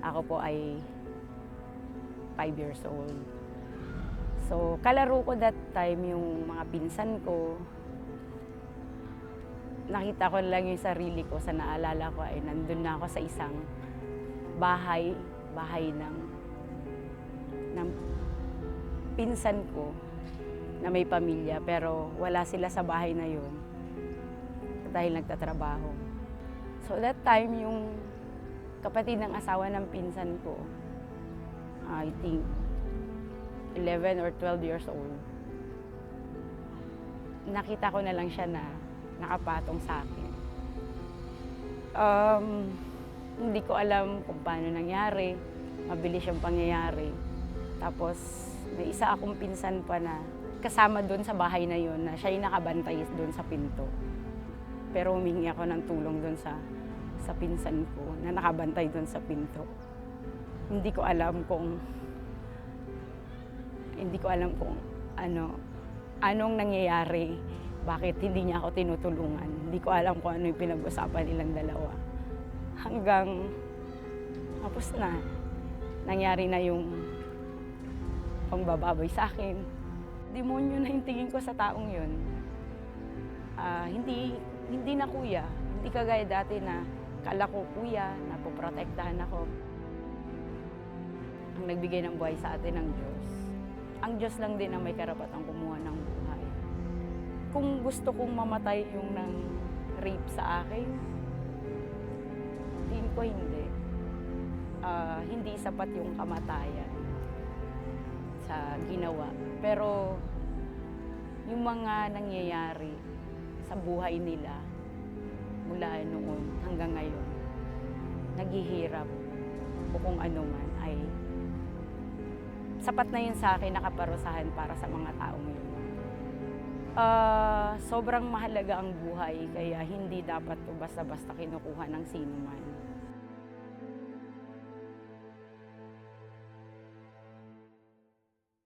Ako po ay 5 years old. So, kalaro ko that time yung mga pinsan ko. Nakita ko lang yung sarili ko, sa naalala ko ay nandun na ako sa isang bahay ng pinsan ko na may pamilya, pero wala sila sa bahay na yun dahil nagtatrabaho. So that time, yung kapatid ng asawa ng pinsan ko, I think 11 or 12 years old, nakita ko na lang siya na nakapatong sa akin. Hindi ko alam kung paano nangyari, mabilis yung pangyayari. Tapos may isa akong pinsan pa na kasama doon sa bahay na yun, na siya yung nakabantay doon sa pinto. Pero humingi ako ng tulong doon sa pinsan ko na nakabantay doon sa pinto. Hindi ko alam kung anong nangyayari, bakit hindi niya ako tinutulungan. Hindi ko alam kung ano yung pinag-usapan nilang dalawa. Hanggang tapos na, nangyari na yung pangbababoy sa akin. Demonyo na yung tingin ko sa taong yun. Hindi na kuya. Hindi kagaya dati na kala ko kuya, napoprotektahan ako. Ang nagbigay ng buhay sa atin ang Diyos. Ang Diyos lang din ang may karapatang kumuha ng buhay. Kung gusto kong mamatay yung nang rape sa akin, tingin ko hindi. Hindi sapat yung kamatayan sa ginawa. Pero yung mga nangyayari sa buhay nila mula noon hanggang ngayon, naghihirap o kung ano man, ay sapat na yun sa akin, nakaparusahan para sa mga taong yun. Sobrang mahalaga ang buhay, kaya hindi dapat basta-basta kinukuha ng sino man.